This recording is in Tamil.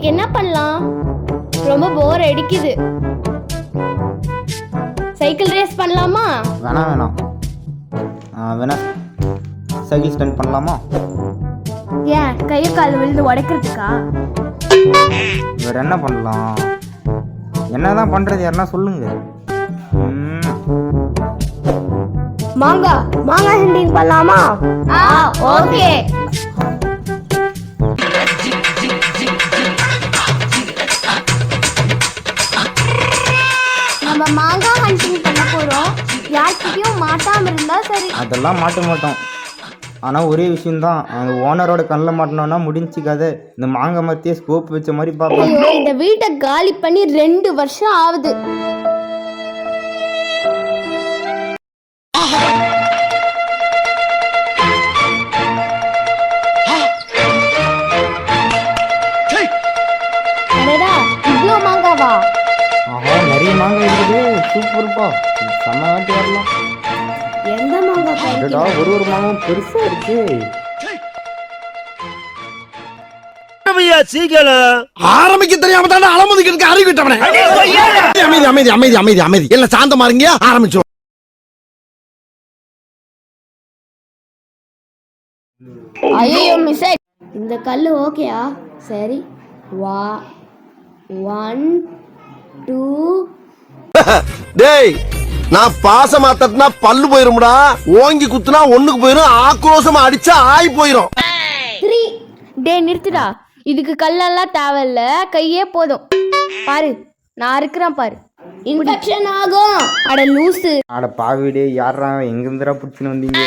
இன்னைக்கு என்ன பண்ணலாம்? ரொம்ப போர் அடிக்குது. சைக்கிள் ரேஸ் பண்ணலாமா? வேணாம் வேணா சைக்கிள் ஸ்டாண்ட் பண்ணலாமா? ஏன் கையை கால் விழுந்து உடைக்கிறதுக்கா? வேற என்ன பண்ணலாம்? என்னதான் பண்றது யாருன்னா சொல்லுங்க. மாங்காய் ஹண்டிங் பண்ணலாமா? ஓகே. நம்ம மாங்காய் ஹண்டிங் பண்ண போறோம். யார்கிட்டயும் மாட்டாம இருந்தா சரி. அதெல்லாம் மாட்ட மாட்டோம். ஆனால் ஒரே விஷயம்தான், அந்த ஓனரோட கண்ணில் மாட்டினோன்னா முடிஞ்சு கதை. இந்த மாங்காய் மரத்தையே ஸ்கோப் வச்ச மாதிரி பார்ப்போம். இந்த வீட்டை காலி பண்ணி 2 வருஷம் ஆகுது. இவ்வளோ மாங்காவா? ஆஹா, நிறைய மாங்காய் இருக்குது. சூப்பர்ப்பா, செம்ம வாட்டி வரலாம். எந்த மாங்காய்? ஒரு மாங்காயும் பெருசா இருக்கு. ஆரம்பிக்க தெரியாம தானே அலமுதிக்கு அறிவிட்டவனே. அமைதி அமைதி அமைதி அமைதி அமைதி எல்லாம் சாந்தமா இருங்க, ஆரம்பிச்சோம். ஐயோ மிஸ், இந்த கல்லு ஓகேயா? சரி, 1 2. டேய், நான் பாசமா தட்டினா பல்லு போயிரும்டா, ஓங்கி குத்துனா ஒண்ணுக்கு போயிரும், ஆக்ரோஷமா அடிச்சா ஆய் போயிரும். 3. டேய் நிறுத்துடா, இதுக்கு கல்லெல்லாம் தேவையில்ல, கையே போதும். பாரு, நான் இருக்கிறேன் பாரு. இன்ஃபெக்ஷன் ஆகும். அட லூசு. அட பாவிடே, யாரா எங்க இருந்துடா பிடிச்சின்னு வந்தீங்க?